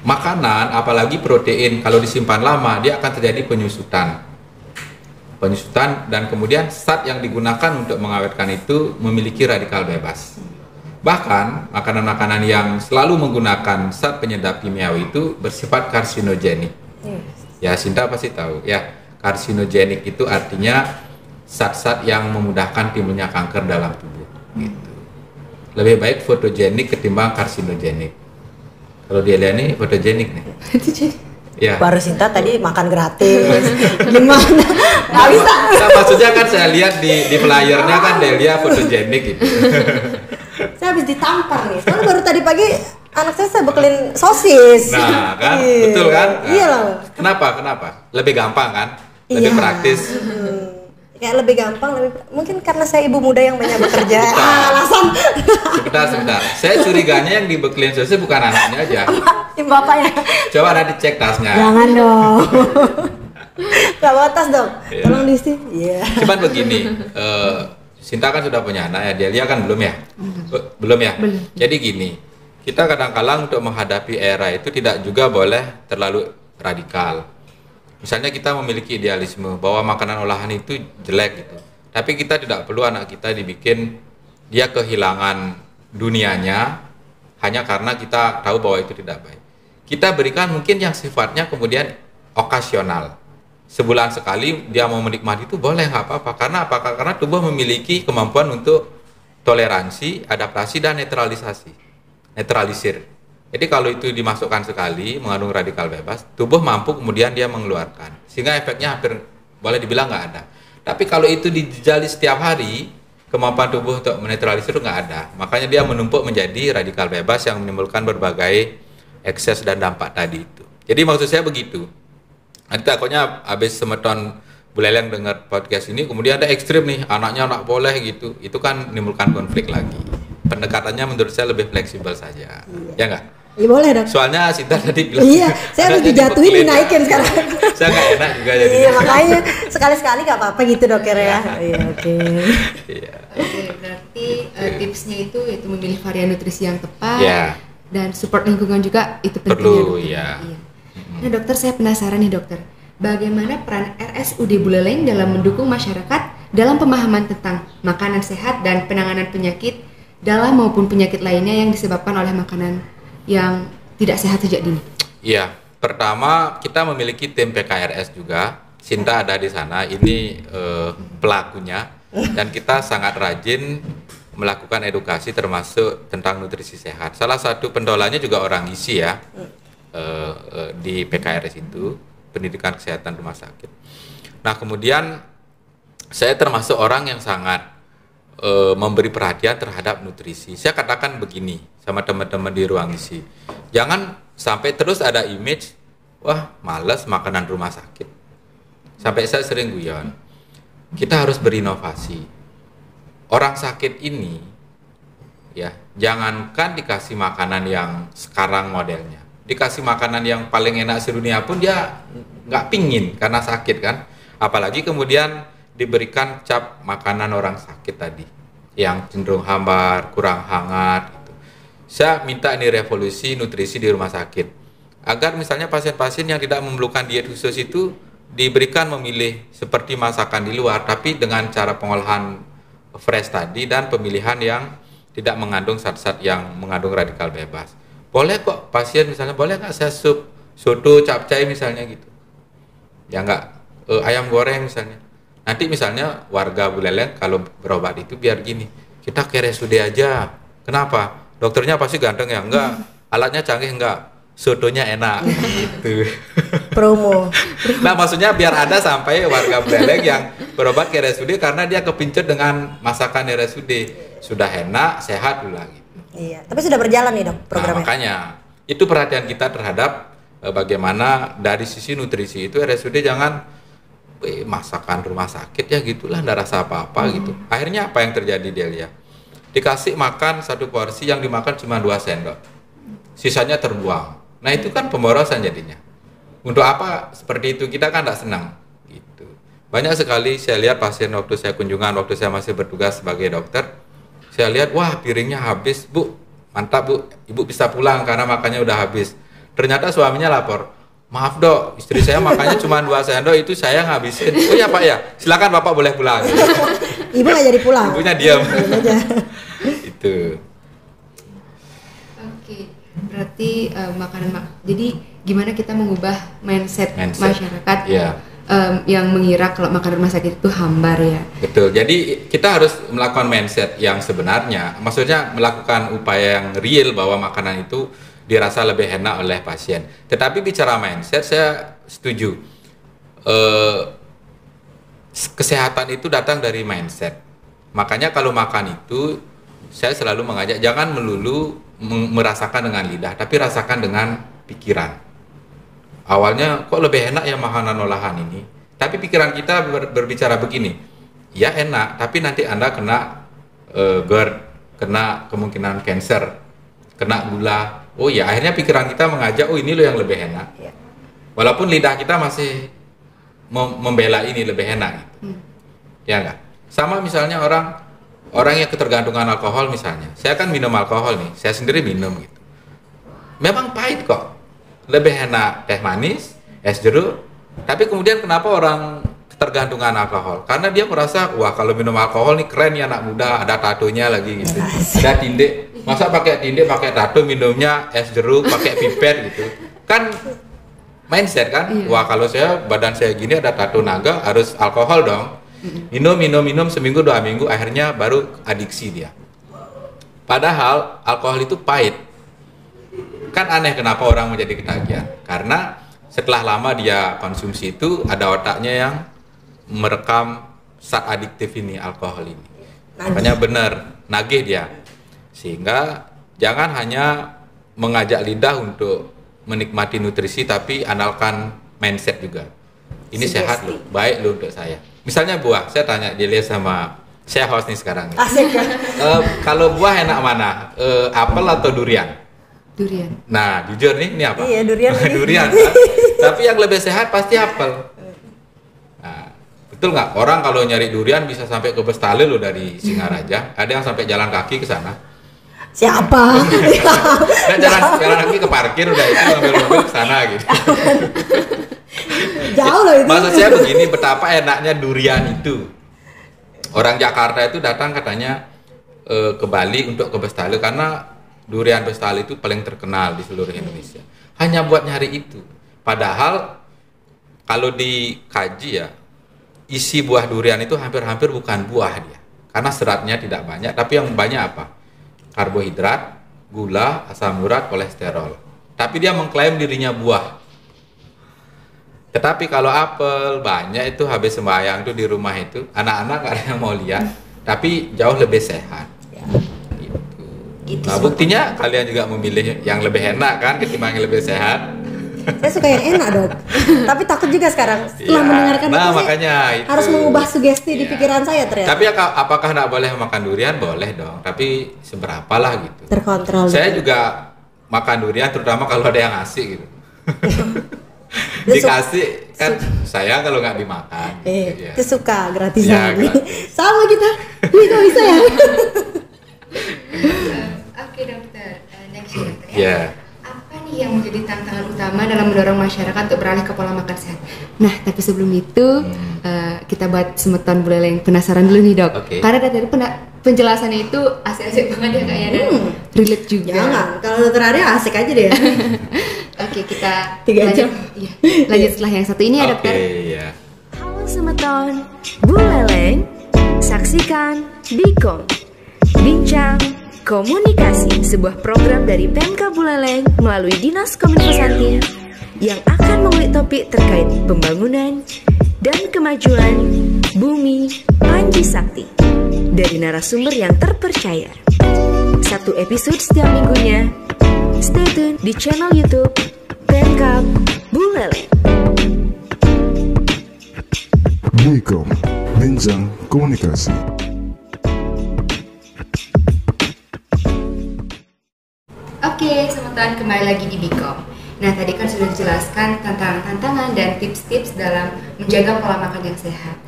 makanan, apalagi protein, kalau disimpan lama, dia akan terjadi penyusutan, dan kemudian zat yang digunakan untuk mengawetkan itu memiliki radikal bebas. Bahkan makanan-makanan yang selalu menggunakan zat penyedap kimiawi itu bersifat karsinogenik. Ya, Sinta pasti tahu. Ya, karsinogenik itu artinya zat-zat yang memudahkan timbulnya kanker dalam tubuh. Gitu. Lebih baik fotogenik ketimbang karsinogenik. Kalau dia lihat nih fotogenik nih. Ya. Baru Sinta tadi makan gratis. Gimana? Nggak bisa. Nah, maksudnya kan saya lihat di flyernya kan Delia fotogenik gitu. Saya habis ditampar nih. Soalnya baru tadi pagi anak saya bekelin sosis. Nah, kan? Betul kan? Nah, Iya lah. Kenapa? Lebih gampang kan? Lebih praktis. Kayak lebih gampang, mungkin karena saya ibu muda yang banyak bekerja. Alasan. Sebentar. Saya curiganya yang dibekelin sosis bukan anaknya aja. Bapaknya. Coba nanti cek tasnya. Jangan dong. Gak bawa tas dong. Iya. Tolong diisi. Iya. Cuman begini, Sinta kan sudah punya anak ya, Delia kan belum ya? Belum ya? Belum. Jadi gini, kita kadang-kadang untuk menghadapi era itu tidak juga boleh terlalu radikal. Misalnya kita memiliki idealisme bahwa makanan olahan itu jelek gitu. Tapi kita tidak perlu anak kita dibikin dia kehilangan dunianya hanya karena kita tahu bahwa itu tidak baik. Kita berikan mungkin yang sifatnya kemudian okasional. Sebulan sekali dia mau menikmati itu boleh, nggak apa-apa. Karena apa? Karena tubuh memiliki kemampuan untuk toleransi, adaptasi, dan netralisir. Jadi kalau itu dimasukkan sekali, mengandung radikal bebas, tubuh mampu kemudian dia mengeluarkan. Sehingga efeknya hampir boleh dibilang nggak ada. Tapi kalau itu dijali setiap hari, kemampuan tubuh untuk menetralisir itu nggak ada. Makanya dia menumpuk menjadi radikal bebas yang menimbulkan berbagai ekses dan dampak tadi itu. Jadi maksud saya begitu. Nanti takutnya habis semeton Bu Leleng dengar podcast ini, kemudian ada ekstrim nih, anaknya nggak boleh gitu. Itu kan menimbulkan konflik lagi. Pendekatannya menurut saya lebih fleksibel saja. Ya nggak? Iya boleh dong. Soalnya Sinta tadi bilang. Iya, saya harus dijatuhin dinaikin sekarang. Saya nggak enak juga jadi. Iya, makanya sekali-sekali nggak apa-apa gitu dokter ya. Iya, oke. Iya. Oke, berarti tipsnya itu yaitu memilih varian nutrisi yang tepat Ya. dan support lingkungan juga itu penting. Perlu, ya, dokter. ya. Iya. Nah dokter, saya penasaran nih dokter, bagaimana peran RSUD Buleleng dalam mendukung masyarakat dalam pemahaman tentang makanan sehat dan penanganan penyakit dalam maupun penyakit lainnya yang disebabkan oleh makanan yang tidak sehat sejak dini? Iya, pertama kita memiliki tim PKRS juga. Sinta ada di sana, ini pelakunya, dan kita sangat rajin melakukan edukasi termasuk tentang nutrisi sehat. Salah satu pendolanya juga orang isi ya, di PKRS itu, pendidikan kesehatan rumah sakit. Nah kemudian saya termasuk orang yang sangat memberi perhatian terhadap nutrisi. Saya katakan begini sama teman-teman di ruang isi, jangan sampai terus ada image, wah males makanan rumah sakit. Sampai saya sering guyon, kita harus berinovasi. Orang sakit ini, ya jangankan dikasih makanan yang sekarang modelnya, dikasih makanan yang paling enak sedunia pun dia nggak pingin karena sakit kan. Apalagi kemudian diberikan cap makanan orang sakit tadi yang cenderung hambar, kurang hangat gitu. Saya minta ini revolusi nutrisi di rumah sakit agar misalnya pasien-pasien yang tidak memerlukan diet khusus itu diberikan memilih seperti masakan di luar tapi dengan cara pengolahan fresh tadi dan pemilihan yang tidak mengandung zat-zat yang mengandung radikal bebas. Boleh kok pasien misalnya, boleh nggak saya sup soto capcay misalnya gitu, ya nggak ayam goreng misalnya. Nanti misalnya warga Buleleng kalau berobat itu biar gini, kita ke RSUD aja. Kenapa? Dokternya pasti ganteng ya? Enggak. Alatnya canggih enggak? Sotonya enak gitu. Promo. Nah maksudnya biar ada sampai warga Buleleng yang berobat ke RSUD karena dia kepincut dengan masakan RSUD. Sudah enak, sehat pula gitu. Iya, tapi sudah berjalan nih dok programnya. Nah, makanya itu perhatian kita terhadap bagaimana dari sisi nutrisi itu RSUD jangan masakan rumah sakit ya gitulah, nggak rasa apa-apa gitu. Akhirnya apa yang terjadi Delia? Dikasih makan satu porsi yang dimakan cuma 2 sendok, sisanya terbuang. Nah itu kan pemborosan jadinya. Untuk apa seperti itu? Kita kan nggak senang gitu. Banyak sekali saya lihat pasien waktu saya kunjungan, waktu saya masih bertugas sebagai dokter, saya lihat wah piringnya habis bu, mantap bu, ibu bisa pulang karena makannya udah habis. Ternyata suaminya lapor, maaf dok, istri saya makannya cuma 2 sendok, itu saya ngabisin. Oh ya Pak ya, silakan Bapak boleh pulang. Ibu nggak jadi pulang. Ibunya diam. Itu. Oke, berarti jadi gimana kita mengubah mindset. Masyarakat yang mengira kalau makan rumah sakit itu hambar ya. Betul. Jadi kita harus melakukan mindset yang sebenarnya, maksudnya melakukan upaya yang real bahwa makanan itu dirasa lebih enak oleh pasien. Tetapi bicara mindset, saya setuju. Kesehatan itu datang dari mindset. Makanya kalau makan itu, saya selalu mengajak jangan melulu merasakan dengan lidah, tapi rasakan dengan pikiran. Awalnya kok lebih enak ya makanan olahan ini, tapi pikiran kita berbicara begini, ya enak, tapi nanti Anda kena GERD, kena kemungkinan cancer, kena gula. Oh ya, akhirnya pikiran kita mengajak, oh ini loh yang lebih enak. Walaupun lidah kita masih membela ini lebih enak. Gitu. Ya enggak? Sama misalnya orang yang ketergantungan alkohol misalnya. Saya kan minum alkohol nih, saya sendiri minum gitu. Memang pahit kok. Lebih enak teh manis, es jeruk. Tapi kemudian kenapa orang ketergantungan alkohol? Karena dia merasa, wah kalau minum alkohol nih keren ya anak muda, ada tatonya lagi gitu. Ada tindik. Masa pakai tindik, pakai tato, minumnya es jeruk, pakai pipet gitu. Kan mindset kan? Wah kalau badan saya gini ada tato naga, harus alkohol dong. Minum seminggu 2 minggu, akhirnya baru adiksi dia. Padahal alkohol itu pahit. Kan aneh kenapa orang menjadi ketagihan. Karena setelah lama dia konsumsi itu, ada otaknya yang merekam zat adiktif ini, alkohol ini. Makanya benar, nagih dia. Sehingga jangan hanya mengajak lidah untuk menikmati nutrisi, tapi andalkan mindset juga. Ini sehat loh, baik loh untuk saya. Misalnya buah, saya tanya Delia sama saya host nih sekarang. Asik kan? Kalau buah enak mana? Apel atau durian? Durian. Nah, jujur nih, ini apa? Iya, durian. Durian kan? Tapi yang lebih sehat pasti apel. Nah, betul nggak? Orang kalau nyari durian bisa sampai ke Bestale loh dari Singaraja. Ada yang sampai jalan kaki ke sana. Siapa? Nah, jalan kaki ke parkir udah itu ngambil mobil ke sana gitu. Jauh loh itu. Maksud saya begini, betapa enaknya durian itu. Orang Jakarta itu datang katanya ke Bali untuk ke Bestale karena durian Bestale itu paling terkenal di seluruh Indonesia. Hanya buat nyari itu. Padahal kalau dikaji ya, isi buah durian itu hampir-hampir bukan buah dia. Karena seratnya tidak banyak, tapi yang banyak apa? Karbohidrat, gula, asam urat, kolesterol. Tapi dia mengklaim dirinya buah. Tetapi kalau apel banyak itu habis sembahyang tuh di rumah itu, anak-anak ada yang mau lihat, tapi jauh lebih sehat. Gitu. Nah buktinya kalian juga memilih yang lebih enak kan ketimbang yang lebih sehat. Saya suka yang enak dok, tapi takut juga sekarang setelah mendengarkan itu makanya itu harus mengubah sugesti di pikiran saya ternyata. Tapi apakah nggak boleh makan durian? Boleh dong, tapi seberapa lah gitu. Terkontrol. Saya juga makan durian terutama kalau ada yang ngasih gitu. Dikasih kan saya kalau nggak dimakan. Gitu, ya. Itu suka gratisan. Ya, gratis. Sama kita, ini kok bisa ya? Oke dokter, next dokter ya. Yeah. Apa nih yang menjadi tantangan utama dalam mendorong masyarakat untuk beralih ke pola makan sehat? Nah, tapi sebelum itu kita buat semeton buleleng penasaran dulu nih dok. Okay. Karena dari penjelasannya itu asik-asik banget ya kayaknya dan relate juga. Jangan, kalau dokter Arya asik aja deh. Oke, kita 3 jam. Iya, lanjut setelah yang satu ini ya dokter. Iya. Halo semeton, buleleng, saksikan Bikom. Bincang Komunikasi, sebuah program dari Pemka Buleleng melalui Dinas Kominfosanti yang akan mengulik topik terkait pembangunan dan kemajuan Bumi Panji Sakti dari narasumber yang terpercaya. 1 episode setiap minggunya. Stay tune di channel YouTube Pemka Buleleng. Bikom, Bincang Komunikasi. Oke, semeton kembali lagi di Bikom. Nah, tadi kan sudah dijelaskan tantangan-tantangan dan tips-tips dalam menjaga pola makan yang sehat.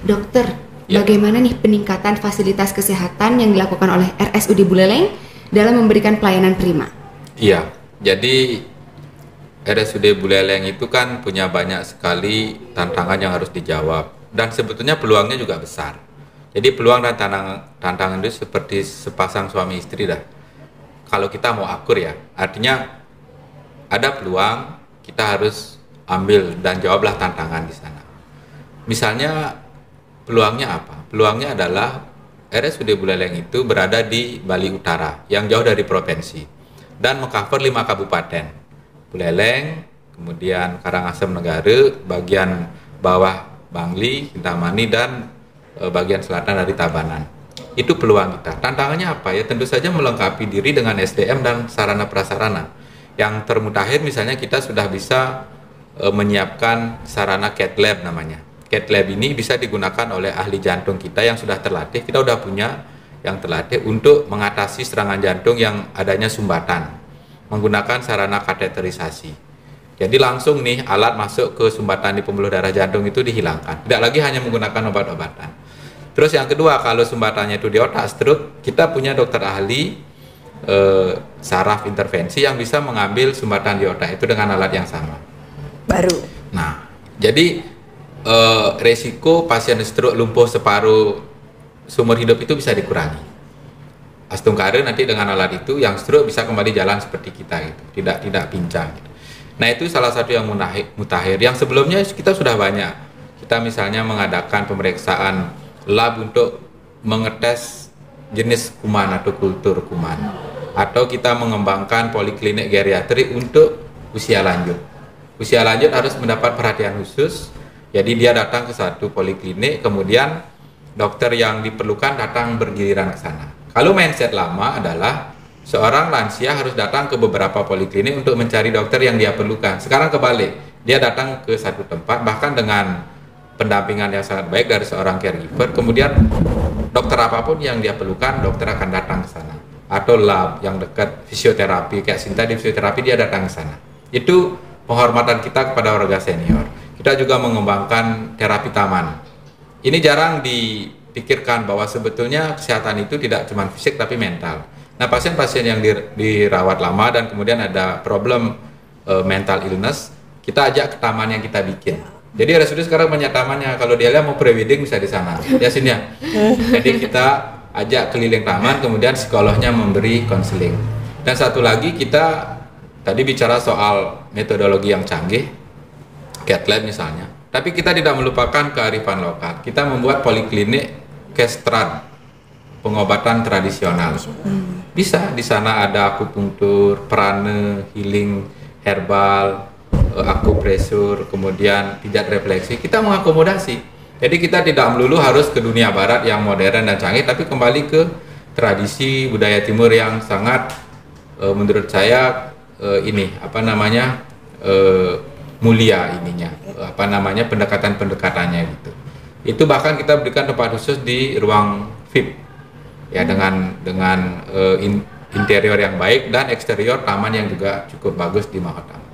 Dokter, bagaimana nih peningkatan fasilitas kesehatan yang dilakukan oleh RSUD Buleleng dalam memberikan pelayanan prima? Iya, jadi RSUD Buleleng itu kan punya banyak sekali tantangan yang harus dijawab, dan sebetulnya peluangnya juga besar. Jadi peluang dan tantangan itu seperti sepasang suami istri dah. Kalau kita mau akur ya, artinya ada peluang, kita harus ambil dan jawablah tantangan di sana. Misalnya peluangnya apa? Peluangnya adalah RSUD Buleleng itu berada di Bali Utara yang jauh dari provinsi dan mengcover 5 kabupaten. Buleleng, kemudian Karangasem Negara, bagian bawah Bangli, Kintamani, dan bagian selatan dari Tabanan. Itu peluang kita. Tantangannya apa ya? Tentu saja melengkapi diri dengan SDM dan sarana prasarana. Yang termutakhir misalnya kita sudah bisa menyiapkan sarana cath lab namanya. Cath lab ini bisa digunakan oleh ahli jantung kita yang sudah terlatih. Kita sudah punya yang terlatih untuk mengatasi serangan jantung yang adanya sumbatan menggunakan sarana kateterisasi. Jadi langsung nih alat masuk ke sumbatan di pembuluh darah jantung itu dihilangkan. Tidak lagi hanya menggunakan obat-obatan. Terus yang kedua, kalau sumbatannya itu di otak stroke, kita punya dokter ahli saraf intervensi yang bisa mengambil sumbatan di otak itu dengan alat yang sama. Baru. Nah, jadi resiko pasien stroke lumpuh separuh seumur hidup itu bisa dikurangi. Astungkare nanti dengan alat itu yang stroke bisa kembali jalan seperti kita gitu, tidak pincang. Gitu. Nah, itu salah satu yang mutakhir. Yang sebelumnya kita sudah banyak. Kita misalnya mengadakan pemeriksaan lab untuk mengetes jenis kuman atau kultur kuman. Atau kita mengembangkan poliklinik geriatri untuk usia lanjut. Usia lanjut harus mendapat perhatian khusus. Jadi dia datang ke satu poliklinik, kemudian dokter yang diperlukan datang bergiliran ke sana. Kalau mindset lama adalah seorang lansia harus datang ke beberapa poliklinik untuk mencari dokter yang dia perlukan. Sekarang kebalik, dia datang ke satu tempat bahkan dengan pendampingan yang sangat baik dari seorang caregiver. Kemudian dokter apapun yang dia perlukan, dokter akan datang ke sana. Atau lab yang dekat fisioterapi, kayak Sinta di fisioterapi dia datang ke sana. Itu penghormatan kita kepada warga senior. Kita juga mengembangkan terapi taman. Ini jarang dipikirkan bahwa sebetulnya kesehatan itu tidak cuma fisik tapi mental. Nah, pasien-pasien yang dirawat lama dan kemudian ada problem mental illness, kita ajak ke taman yang kita bikin. Jadi RSUD sekarang banyak tamannya. Kalau dia mau pre-wedding bisa di sana. Ya sini ya. Jadi kita ajak keliling taman, kemudian psikolognya memberi konseling. Dan satu lagi, kita tadi bicara soal metodologi yang canggih, cath lab misalnya. Tapi kita tidak melupakan kearifan lokal. Kita membuat poliklinik kestran, pengobatan tradisional. Bisa di sana ada akupunktur, prana, healing, herbal, akupresur, kemudian pijat refleksi. Kita mengakomodasi. Jadi kita tidak melulu harus ke dunia barat yang modern dan canggih, tapi kembali ke tradisi budaya timur yang sangat menurut saya mulia ininya, pendekatan-pendekatannya gitu. Itu bahkan kita berikan tempat khusus di ruang VIP ya, dengan interior yang baik dan eksterior taman yang juga cukup bagus di Mahotama.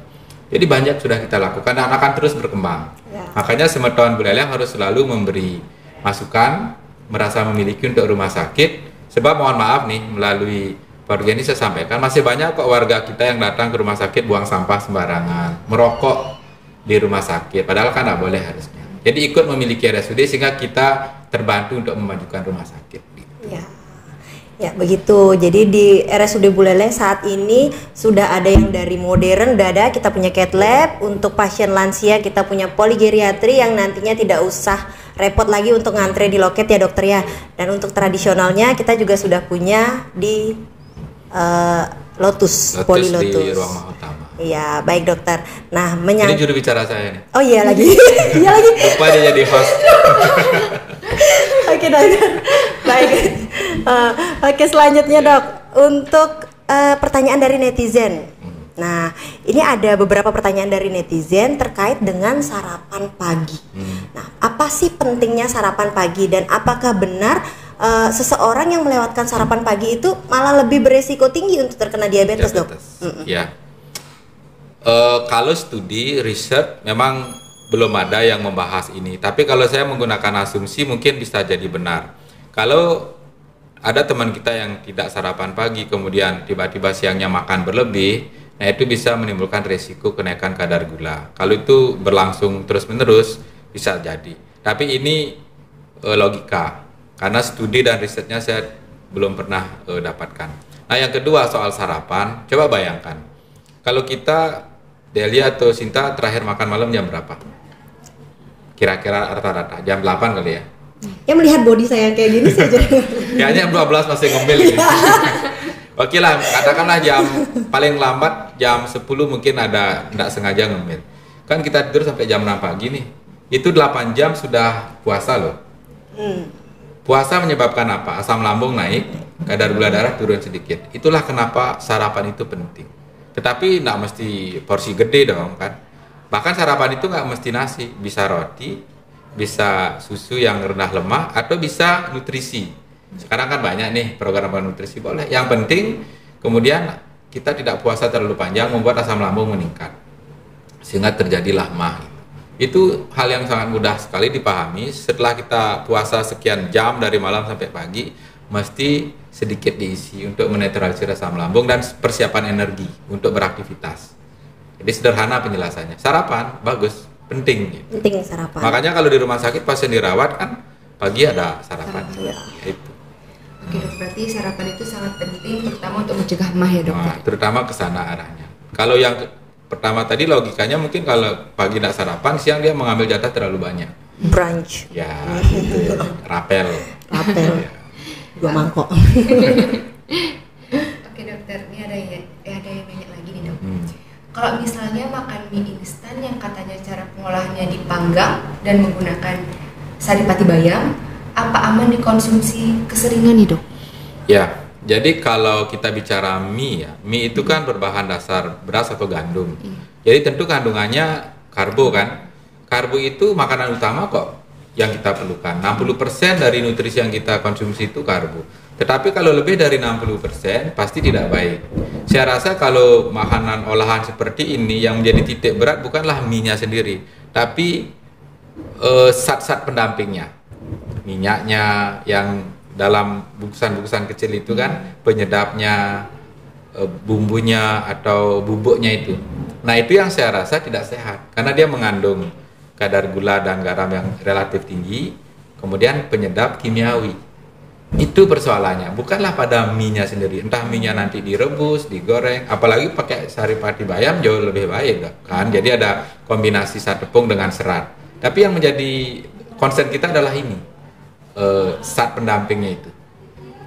Jadi banyak sudah kita lakukan dan akan terus berkembang. Ya. Makanya Semeton Buleleng harus selalu memberi masukan, merasa memiliki untuk rumah sakit. Sebab mohon maaf nih, melalui podcast ini saya sampaikan, masih banyak kok warga kita yang datang ke rumah sakit buang sampah sembarangan, merokok di rumah sakit, padahal kan tidak boleh harusnya. Jadi ikut memiliki RSUD sehingga kita terbantu untuk memajukan rumah sakit. Ya. Ya begitu, jadi di RSUD Buleleng saat ini sudah ada yang dari modern, kita punya cath lab, untuk pasien lansia kita punya poligeriatri yang nantinya tidak usah repot lagi untuk ngantre di loket ya dokter ya. Dan untuk tradisionalnya kita juga sudah punya di Lotus Polilotus di ruang Mahotama. Iya baik dokter. Nah ini juru bicara saya nih. Oh iya lagi, iya lagi. Lupa dia jadi host. Oke dokter, baik. Oke selanjutnya dok, untuk pertanyaan dari netizen. Nah ini ada beberapa pertanyaan dari netizen terkait dengan sarapan pagi. Nah apa sih pentingnya sarapan pagi dan apakah benar seseorang yang melewatkan sarapan pagi itu malah lebih beresiko tinggi untuk terkena diabetes dok? Ya, kalau studi riset memang belum ada yang membahas ini. Tapi kalau saya menggunakan asumsi mungkin bisa jadi benar. Kalau ada teman kita yang tidak sarapan pagi, kemudian tiba-tiba siangnya makan berlebih, Nah, itu bisa menimbulkan risiko kenaikan kadar gula. Kalau itu berlangsung terus-menerus bisa jadi. Tapi ini logika, karena studi dan risetnya saya belum pernah dapatkan. Nah, yang kedua soal sarapan, coba bayangkan. Kalau kita, Delia atau Sinta terakhir makan malam jam berapa? Kira-kira rata-rata jam 8 kali ya? Ya melihat body saya kayak gini sih jadi. Kayaknya jam 12 masih ngemil gitu. Oke lah, katakanlah paling lambat jam 10 mungkin ada tidak sengaja ngemil. Kan kita tidur sampai jam 6 pagi nih. Itu 8 jam sudah puasa loh. Puasa menyebabkan apa? Asam lambung naik, kadar gula darah turun sedikit. Itulah kenapa sarapan itu penting. Tetapi tidak mesti porsi gede dong kan. Bahkan sarapan itu nggak mesti nasi, bisa roti, bisa susu yang rendah lemak, atau bisa nutrisi. Sekarang kan banyak nih program nutrisi, boleh. Yang penting kemudian kita tidak puasa terlalu panjang membuat asam lambung meningkat, sehingga terjadilah mah. Itu hal yang sangat mudah sekali dipahami. Setelah kita puasa sekian jam dari malam sampai pagi, mesti sedikit diisi untuk menetralisir asam lambung dan persiapan energi untuk beraktivitas. Jadi sederhana penjelasannya. Sarapan bagus, penting gitu. Penting sarapan. Makanya kalau di rumah sakit pasien dirawat kan pagi ada sarapan. Ya. Itu. Oke dok, berarti sarapan itu sangat penting terutama untuk mencegah mah ya dok. Nah, terutama ke sana arahnya. Kalau yang pertama tadi logikanya mungkin kalau pagi tidak sarapan, siang dia mengambil jatah terlalu banyak. Brunch. Ya, gitu. Rapel. Rapel. 2 mangkok. Oke dokter, ini ada yang nanya lagi nih dok. Kalau misalnya makan mie instan yang katanya cara pengolahannya dipanggang dan menggunakan saripati bayam, apa aman dikonsumsi keseringan nih dok? Ya, jadi kalau kita bicara mie ya, mie itu kan berbahan dasar beras atau gandum. Jadi tentu kandungannya karbo kan. Karbo itu makanan utama kok yang kita perlukan. 60% dari nutrisi yang kita konsumsi itu karbo. Tetapi kalau lebih dari 60% pasti tidak baik. Saya rasa kalau makanan olahan seperti ini yang menjadi titik berat bukanlah mie-nya sendiri, tapi zat-zat pendampingnya. Minyaknya yang dalam bungkusan-bungkusan kecil itu kan, penyedapnya, bumbunya atau bubuknya itu. Nah, itu yang saya rasa tidak sehat karena dia mengandung kadar gula dan garam yang relatif tinggi, kemudian penyedap kimiawi. Itu persoalannya, bukanlah pada mie-nya sendiri. Entah mie-nya nanti direbus, digoreng, apalagi pakai saripati bayam jauh lebih baik kan. Jadi ada kombinasi zat tepung dengan serat. Tapi yang menjadi concern kita adalah ini, zat pendampingnya itu.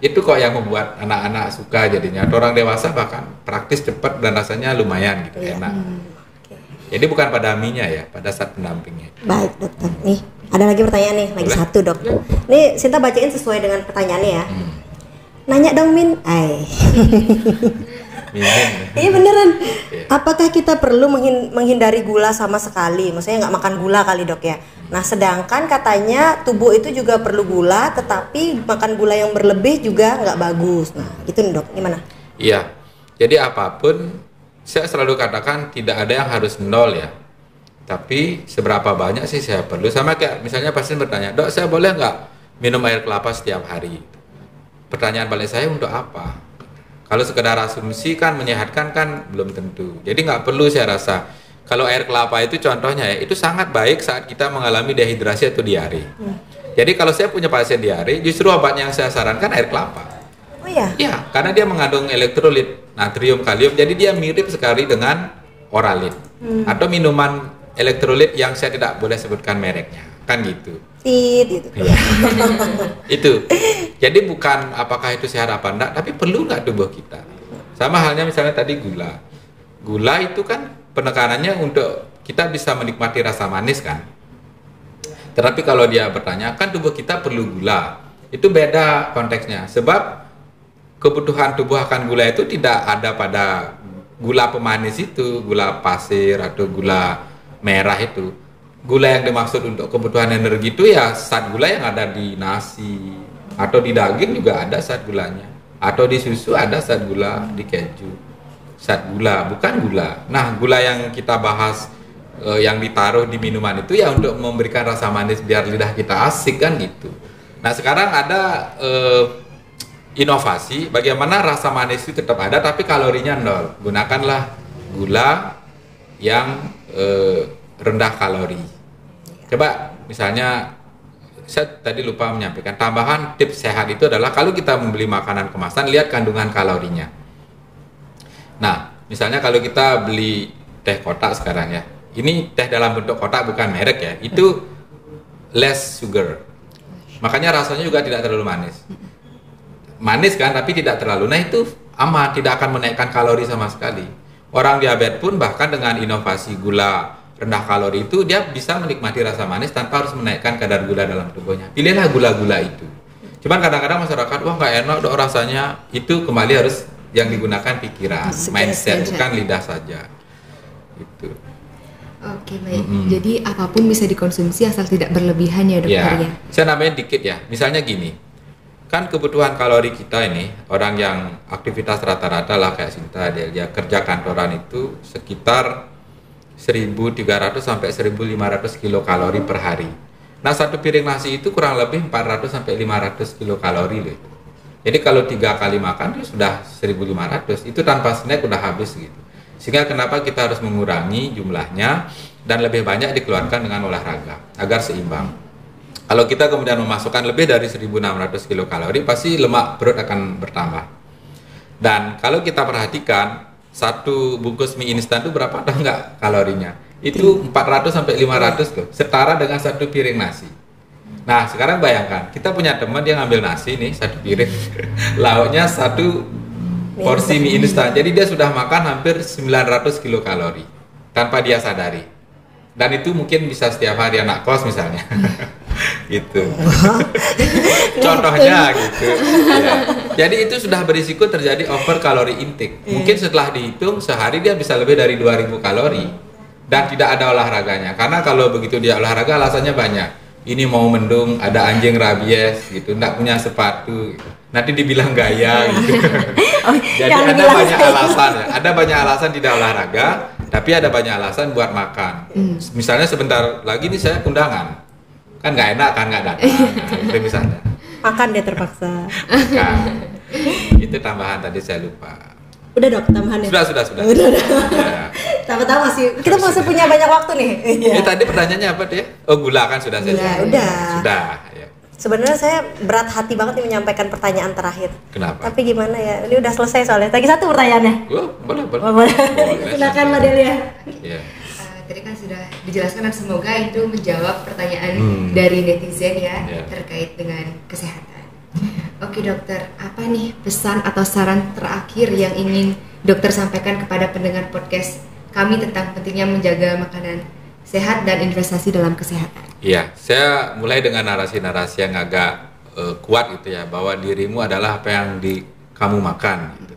Itu kok yang membuat anak-anak suka jadinya. Atau orang dewasa bahkan praktis, cepat dan rasanya lumayan gitu, enak. Jadi bukan pada mie-nya ya, pada zat pendampingnya. Baik dokter, nih ada lagi pertanyaan nih, lagi satu dok. Nih Sinta bacain sesuai dengan pertanyaannya ya. Nanya dong Min, Iya beneran. Apakah kita perlu menghindari gula sama sekali? Maksudnya nggak makan gula kali dok ya. Nah sedangkan katanya tubuh itu juga perlu gula, tetapi makan gula yang berlebih juga nggak bagus. Nah gitu nih dok, gimana? Iya, jadi apapun saya selalu katakan tidak ada yang harus nol ya. Tapi seberapa banyak sih saya perlu? Sama kayak misalnya pasien bertanya, dok saya boleh nggak minum air kelapa setiap hari? Pertanyaan balik saya untuk apa? Kalau sekedar asumsi kan menyehatkan kan belum tentu. Jadi nggak perlu saya rasa. Kalau air kelapa itu contohnya ya, itu sangat baik saat kita mengalami dehidrasi atau diare. Jadi kalau saya punya pasien diare, justru obat yang saya sarankan air kelapa. Oh ya? Ya, karena dia mengandung elektrolit, natrium, kalium, jadi dia mirip sekali dengan oralit. Atau minuman elektrolit yang saya tidak boleh sebutkan mereknya, kan gitu. Gitu. Ya. Itu. Jadi bukan apakah itu sehat apa enggak, tapi perlu nggak tubuh kita. Sama halnya misalnya tadi gula. Gula itu kan penekanannya untuk kita bisa menikmati rasa manis kan. Tetapi kalau dia bertanya, kan tubuh kita perlu gula. Itu beda konteksnya. Sebab kebutuhan tubuh akan gula itu tidak ada pada gula pemanis itu, gula pasir atau gula merah itu. Gula yang dimaksud untuk kebutuhan energi itu ya zat gula yang ada di nasi atau di daging juga ada zat gulanya, atau di susu ada zat gula, di keju zat gula, bukan gula. Nah, gula yang kita bahas yang ditaruh di minuman itu ya untuk memberikan rasa manis biar lidah kita asik kan gitu. Nah, sekarang ada inovasi bagaimana rasa manis itu tetap ada tapi kalorinya nol. Gunakanlah gula yang rendah kalori. Coba misalnya saya tadi lupa menyampaikan tambahan tips sehat itu adalah kalau kita membeli makanan kemasan, lihat kandungan kalorinya. Nah, misalnya kalau kita beli teh kotak sekarang ya, ini teh dalam bentuk kotak bukan merek ya, itu less sugar. Makanya rasanya juga tidak terlalu manis. Manis kan, tapi tidak terlalu. Nah itu aman, tidak akan menaikkan kalori sama sekali. Orang diabetes pun bahkan dengan inovasi gula rendah kalori itu dia bisa menikmati rasa manis tanpa harus menaikkan kadar gula dalam tubuhnya. Pilihlah gula-gula itu. Cuman kadang-kadang masyarakat, wah nggak enak dok rasanya. Itu kembali harus yang digunakan pikiran, mindset, bukan lidah saja. Itu. Oke, baik. Jadi apapun bisa dikonsumsi asal tidak berlebihan ya dokter ya. Saya namanya dikit ya. Misalnya gini, kan kebutuhan kalori kita ini, orang yang aktivitas rata-rata lah kayak Sinta, dia kerja kantoran itu sekitar 1.300 sampai 1.500 kilokalori per hari. Nah, satu piring nasi itu kurang lebih 400 sampai 500 kilokalori loh itu. Jadi kalau 3 kali makan itu sudah 1.500, itu tanpa snack udah habis gitu. Sehingga kenapa kita harus mengurangi jumlahnya dan lebih banyak dikeluarkan dengan olahraga agar seimbang. Kalau kita kemudian memasukkan lebih dari 1.600 kilokalori, pasti lemak perut akan bertambah. Dan kalau kita perhatikan, satu bungkus mie instan itu berapa? Tahu nggak kalorinya? Itu 400 sampai 500 loh, setara dengan satu piring nasi. Nah, sekarang bayangkan, kita punya teman dia ngambil nasi nih, satu piring, lauknya satu porsi mie instan. Jadi dia sudah makan hampir 900 kilokalori tanpa dia sadari. Dan itu mungkin bisa setiap hari anak kos misalnya. Gitu. Contohnya gitu. Ya. Jadi itu sudah berisiko terjadi over kalori intake. Mungkin setelah dihitung sehari dia bisa lebih dari 2000 kalori dan tidak ada olahraganya. Karena kalau begitu dia olahraga alasannya banyak. Ini mau mendung, ada anjing rabies gitu, enggak punya sepatu gitu. Nanti dibilang gaya gitu. Jadi ada banyak alasan ya. Ada banyak alasan tidak olahraga, tapi ada banyak alasan buat makan. Misalnya sebentar lagi nih saya undangan. Kan nggak enak kan nggak datang. Itu misalnya. Makan dia terpaksa. Nah, itu tambahan tadi saya lupa. Udah dok tambahannya. Sudah. Udah. Ya. Tahu-tahu kita masih punya banyak waktu nih. Tadi pertanyaannya apa dia? Oh gula kan sudah saya. Iya, udah. Sudah. Ya. Sebenarnya saya berat hati banget nih menyampaikan pertanyaan terakhir. Kenapa? Tapi gimana ya? Ini udah selesai soalnya. Lagi satu pertanyaannya. Oh, boleh. Silakan Mbak Delia. Iya. Tadi kan sudah dijelaskan dan semoga itu menjawab pertanyaan dari netizen ya terkait dengan kesehatan. Oke dokter, apa nih pesan atau saran terakhir yang ingin dokter sampaikan kepada pendengar podcast kami tentang pentingnya menjaga makanan sehat dan investasi dalam kesehatan? Iya, saya mulai dengan narasi-narasi yang agak kuat gitu ya, bahwa dirimu adalah apa yang kamu makan gitu.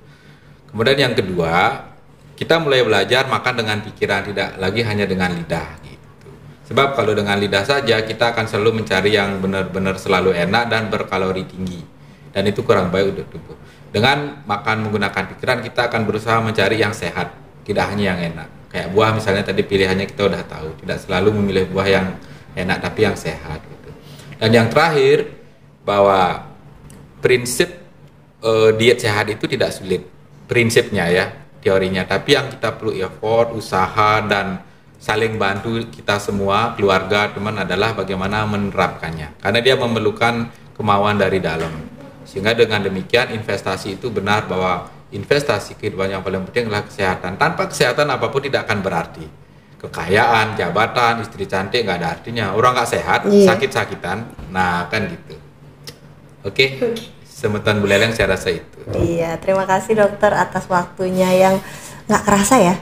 Kemudian yang kedua, kita mulai belajar makan dengan pikiran, tidak lagi hanya dengan lidah gitu. Sebab kalau dengan lidah saja kita akan selalu mencari yang benar-benar selalu enak dan berkalori tinggi. Dan itu kurang baik untuk tubuh. Dengan makan menggunakan pikiran kita akan berusaha mencari yang sehat, tidak hanya yang enak. Kayak buah misalnya tadi pilihannya kita udah tahu, tidak selalu memilih buah yang enak tapi yang sehat gitu. Dan yang terakhir, bahwa prinsip diet sehat itu tidak sulit. Prinsipnya ya, teorinya, tapi yang kita perlu effort, usaha, dan saling bantu kita semua, keluarga, teman adalah bagaimana menerapkannya. Karena dia memerlukan kemauan dari dalam. Sehingga dengan demikian investasi itu benar bahwa investasi kehidupan yang paling penting adalah kesehatan. Tanpa kesehatan apapun tidak akan berarti. Kekayaan, jabatan, istri cantik nggak ada artinya. Orang nggak sehat, sakit-sakitan, nah kan gitu. Oke. Semeton Bu Leleng saya rasa itu. Iya, terima kasih dokter atas waktunya yang nggak kerasa ya.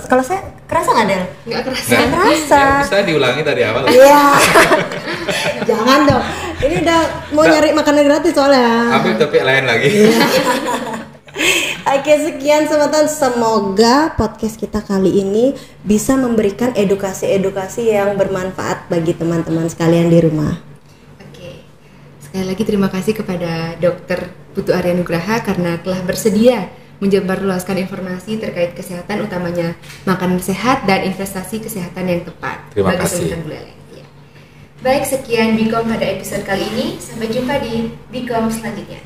Kalau saya kerasa nggak Del? Nggak kerasa. Nggak kerasa. Ya, bisa diulangi dari awal. Iya. Jangan dong. Ini udah mau nyari makanan gratis soalnya. Ambil topik lain lagi. Oke, sekian Semeton. Semoga podcast kita kali ini bisa memberikan edukasi-edukasi yang bermanfaat bagi teman-teman sekalian di rumah. Sekali lagi terima kasih kepada Dr. Putu Arya Nugraha karena telah bersedia menyebarluaskan informasi terkait kesehatan, utamanya makanan sehat dan investasi kesehatan yang tepat. Terima kasih. Ya. Baik, sekian Bikom pada episode kali ini. Sampai jumpa di Bikom selanjutnya.